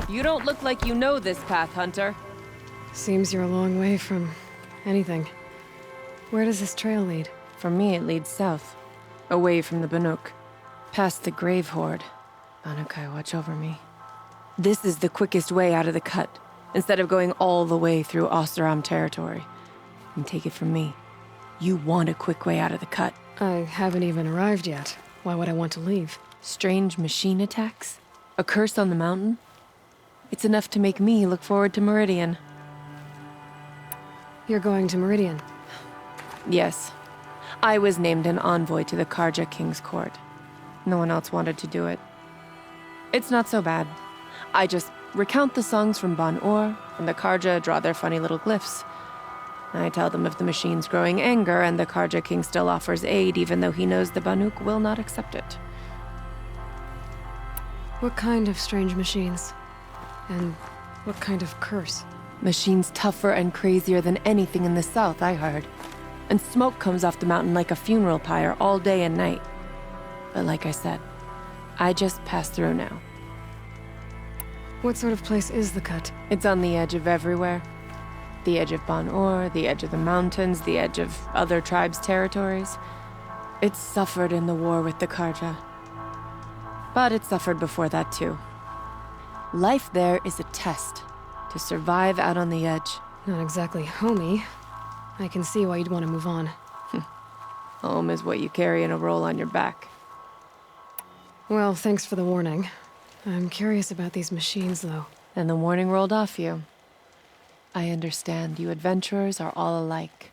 You don't look like you know this path, Hunter. Seems you're a long way from anything. Where does this trail lead? For me, it leads south. Away from the Banuk. Past the Grave Horde. Banukai, watch over me. This is the quickest way out of the cut, instead of going all the way through Oseram territory. And take it from me. You want a quick way out of the cut. I haven't even arrived yet. Why would I want to leave? Strange machine attacks? A curse on the mountain? It's enough to make me look forward to Meridian. You're going to Meridian? Yes. I was named an envoy to the Karja King's court. No one else wanted to do it. It's not so bad. I just recount the songs from Ban-Or, and the Karja draw their funny little glyphs. I tell them of the machine's growing anger, and the Karja King still offers aid, even though he knows the Banuk will not accept it. What kind of strange machines? And what kind of curse? Machines tougher and crazier than anything in the south, I heard. And smoke comes off the mountain like a funeral pyre all day and night. But like I said, I just passed through now. What sort of place is the cut? It's on the edge of everywhere. The edge of Ban-Or, the edge of the mountains, the edge of other tribes' territories. It suffered in the war with the Karja. But it suffered before that too. Life there is a test to survive out on the edge. Not exactly homey. I can see why you'd want to move on. Home is what you carry in a roll on your back. Well, thanks for the warning. I'm curious about these machines, though. And the warning rolled off you. I understand. You adventurers are all alike.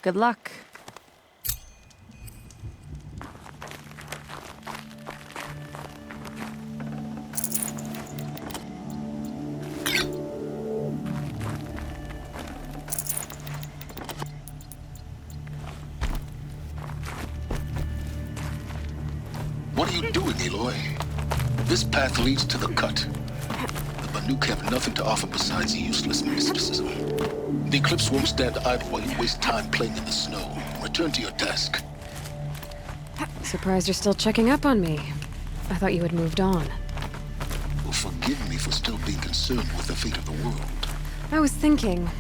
Good luck. What are you doing, Aloy? This path leads to the cut. The Banuk have nothing to offer besides useless mysticism. The Eclipse won't stand idle while you waste time playing in the snow. Return to your task. Surprised you're still checking up on me. I thought you had moved on. Well, forgive me for still being concerned with the fate of the world. I was thinking,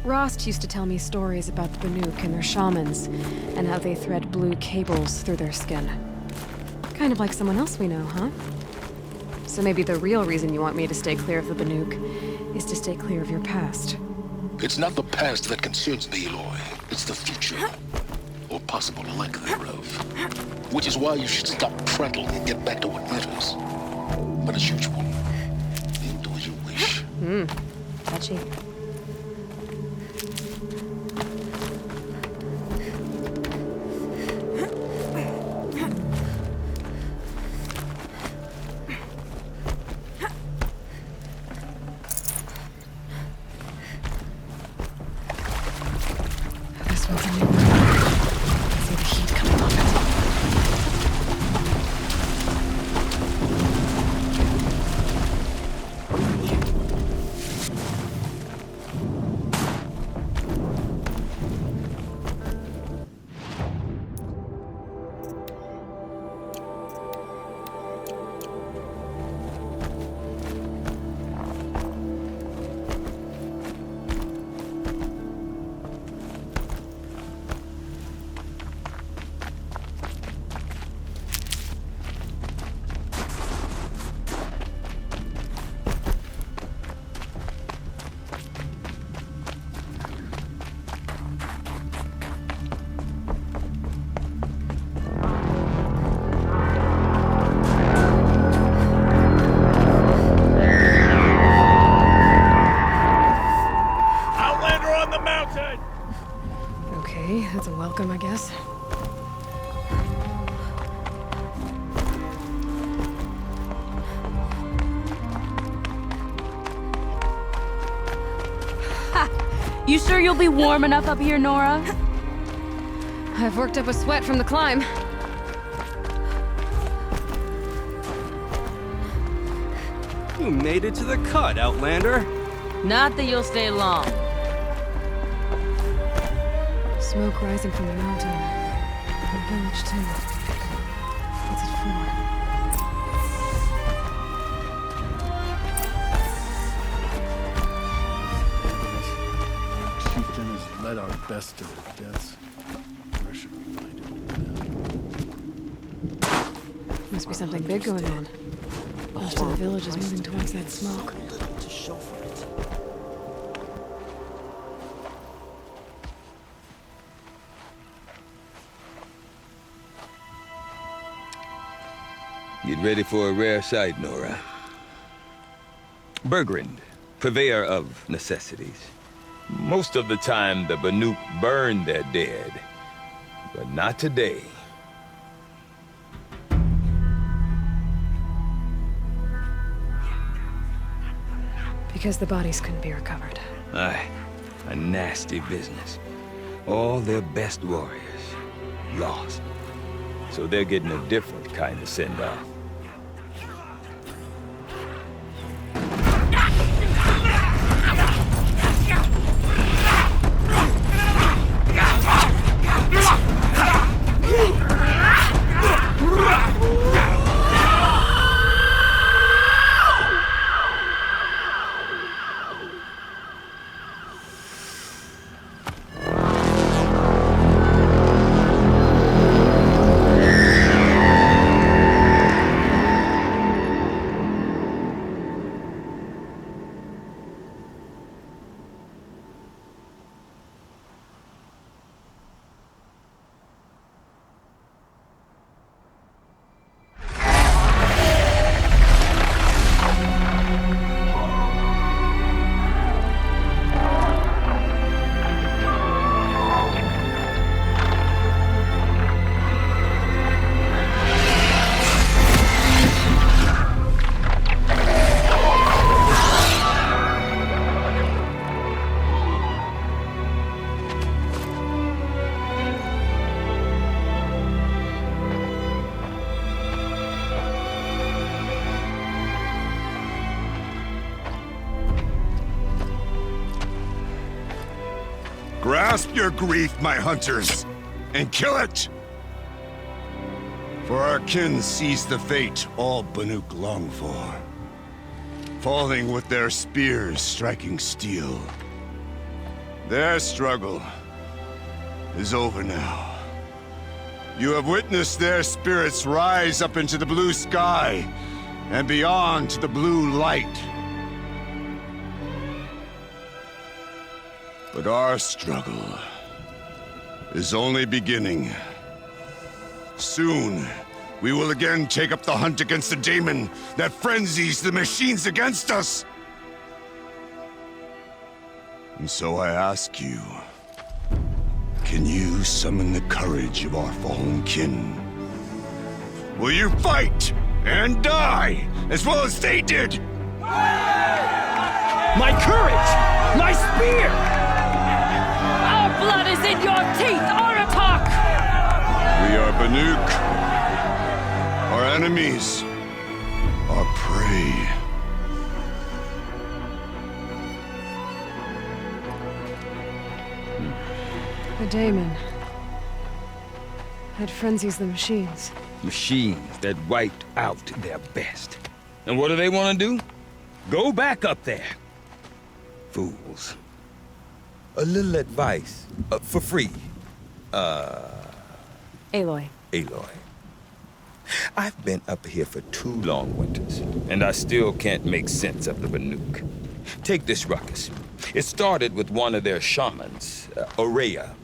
Rost used to tell me stories about the Banuk and their shamans, and how they thread blue cables through their skin. Kind of like someone else we know, huh? So maybe the real reason you want me to stay clear of the Banuk is to stay clear of your past. It's not the past that concerns me, Aloy. It's the future. Or possible lack thereof. Which is why you should stop prattling and get back to what matters. But as usual, you do as you wish. Touchy. This one's a new one. I can see the heat coming off it. Okay, that's a welcome, I guess. You sure you'll be warm enough up here, Nora? I've worked up a sweat from the climb. You made it to the cut, Outlander. Not that you'll stay long. Smoke rising from the mountain. The village, too. What's it for? fight our best to their deaths. Where should we find it? Must be something big going on. Most of the village is moving towards that smoke. To show for it. Get ready for a rare sight, Nora. Bergrand, purveyor of necessities. Most of the time, the Banuk burn their dead. But not today. Because the bodies couldn't be recovered. Aye, a nasty business. All their best warriors lost. So they're getting a different kind of send-off. Grasp your grief, my hunters, and kill it! For our kin sees the fate all Banuk long for. Falling with their spears striking steel. Their struggle is over now. You have witnessed their spirits rise up into the blue sky and beyond to the blue light. But our struggle is only beginning. Soon, we will again take up the hunt against the daemon that frenzies the machines against us. And so I ask you, can you summon the courage of our fallen kin? Will you fight and die as well as they did? My courage! My spear! Our blood is in your teeth, Aratak! We are Banuk. Our enemies. Our prey. The daemon. It frenzies the machines. Machines that wiped out their best. And what do they want to do? Go back up there. Fools. A little advice, for free. Aloy. Aloy. I've been up here for 2 long winters, and I still can't make sense of the Banuk. Take this ruckus. It started with one of their shamans, Aurea,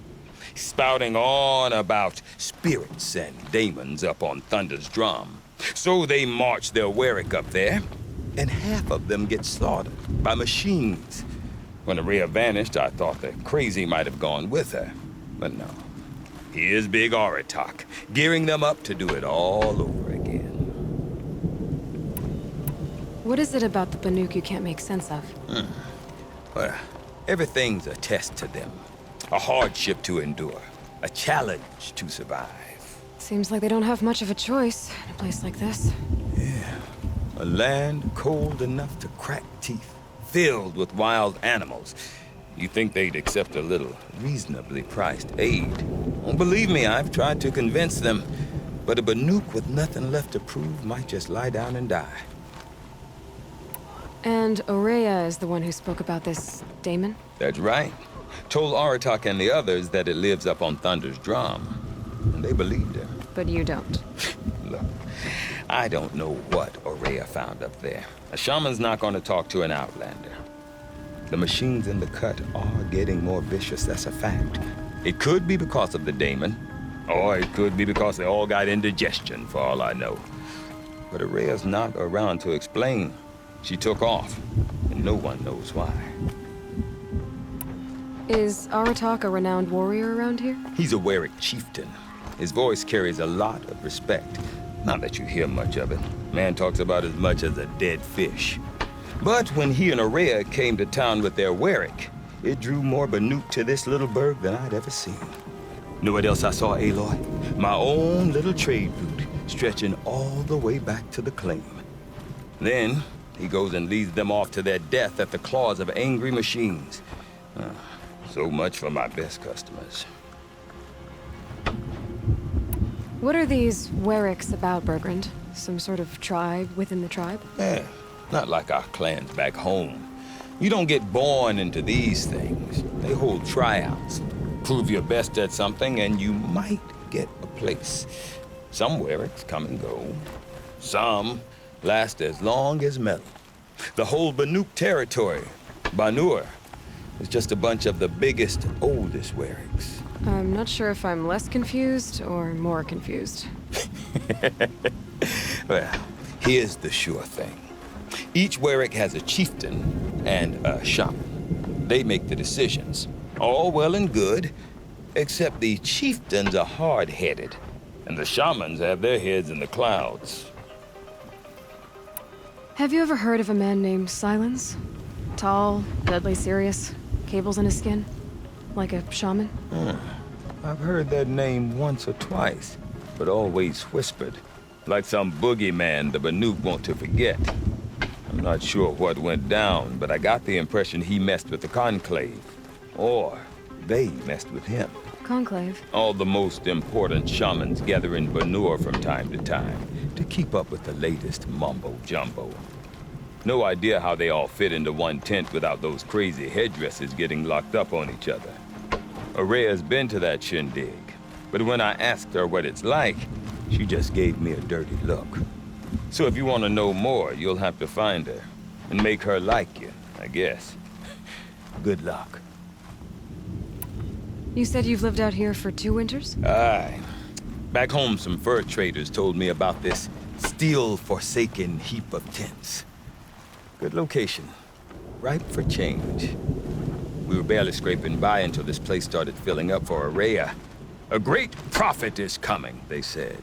spouting on about spirits and daemons up on Thunder's drum. So they march their Warwick up there, and half of them get slaughtered by machines. When Aurea vanished, I thought the crazy might have gone with her, but no. Here's Big Aratak, gearing them up to do it all over again. What is it about the Banuk you can't make sense of? Well, everything's a test to them. A hardship to endure. A challenge to survive. Seems like they don't have much of a choice in a place like this. Yeah. A land cold enough to crack teeth. Filled with wild animals. You think they'd accept a little reasonably priced aid. Don't believe me, I've tried to convince them. But a Banuk with nothing left to prove might just lie down and die. And Aurea is the one who spoke about this daemon? That's right. Told Aratak and the others that it lives up on Thunder's drum. And they believed him. But you don't. Look, I don't know what Aurea found up there. A shaman's not going to talk to an outlander. The machines in the cut are getting more vicious, that's a fact. It could be because of the daemon, or it could be because they all got indigestion, for all I know. But Aurea's not around to explain. She took off, and no one knows why. Is Aratak a renowned warrior around here? He's a Warwick chieftain. His voice carries a lot of respect. Not that you hear much of it. Man talks about as much as a dead fish. But when he and Aurea came to town with their Warwick, it drew more Banuk to this little burg than I'd ever seen. Know what else I saw, Aloy? My own little trade route, stretching all the way back to the claim. Then, he goes and leads them off to their death at the claws of angry machines. So much for my best customers. What are these Werricks about, Bergrand? Some sort of tribe within the tribe? Yeah, not like our clans back home. You don't get born into these things. They hold tryouts. Prove your best at something and you might get a place. Some Werricks come and go. Some last as long as metal. The whole Banuk territory, Banur, is just a bunch of the biggest, oldest Werricks. I'm not sure if I'm less confused or more confused. Well, here's the sure thing. Each Warwick has a chieftain and a shaman. They make the decisions. All well and good, except the chieftains are hard-headed, and the shamans have their heads in the clouds. Have you ever heard of a man named Silence? Tall, deadly serious, cables in his skin? Like a shaman? I've heard that name once or twice, but always whispered. Like some boogeyman the Banuk want to forget. I'm not sure what went down, but I got the impression he messed with the Conclave. Or they messed with him. Conclave? All the most important shamans gather in Banur from time to time to keep up with the latest mumbo-jumbo. No idea how they all fit into one tent without those crazy headdresses getting locked up on each other. Aurea's been to that shindig, but when I asked her what it's like, she just gave me a dirty look. So if you want to know more, you'll have to find her and make her like you, I guess. Good luck. You said you've lived out here for 2 winters? Aye. Back home, some fur traders told me about this steel-forsaken heap of tents. Good location. Ripe for change. We were barely scraping by until this place started filling up for Aurea. A great prophet is coming, they said.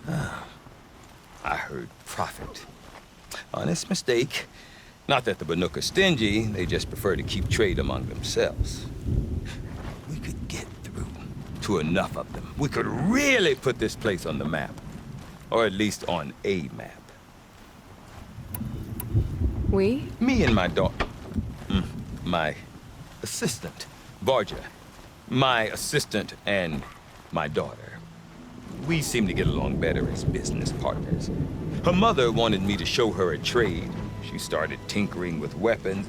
I heard prophet. Honest mistake. Not that the Banuk are stingy, they just prefer to keep trade among themselves. We could get through to enough of them. We could really put this place on the map. Or at least on a map. We? Me and my daughter. My assistant, Varja. My assistant and my daughter. We seem to get along better as business partners. Her mother wanted me to show her a trade. She started tinkering with weapons.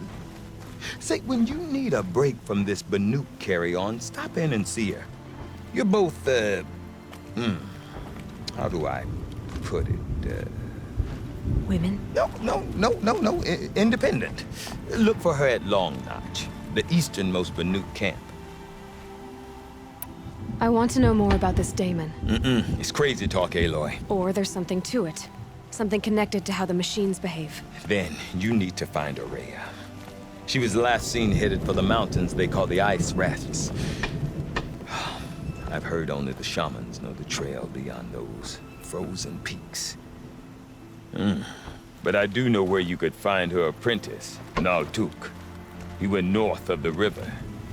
Say, when you need a break from this Banuk carry-on, stop in and see her. You're both, how do I put it? Women? No, independent. Look for her at Long Notch, the easternmost Banuk camp. I want to know more about this daemon. It's crazy talk, Aloy. Or there's something to it. Something connected to how the machines behave. Then you need to find Aurea. She was last seen headed for the mountains they call the Ice Rats. I've heard only the shamans know the trail beyond those frozen peaks. But I do know where you could find her apprentice, Naltuk. He went north of the river,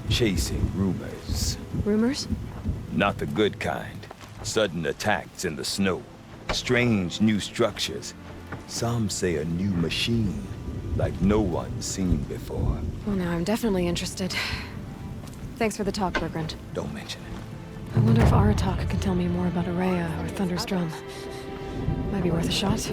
chasing rumors. Rumors? Not the good kind. Sudden attacks in the snow. Strange new structures. Some say a new machine, like no one's seen before. Well, now I'm definitely interested. Thanks for the talk, Bergrand. Don't mention it. I wonder if Aratak can tell me more about Aurea or Thunder's drum. Might be worth a shot.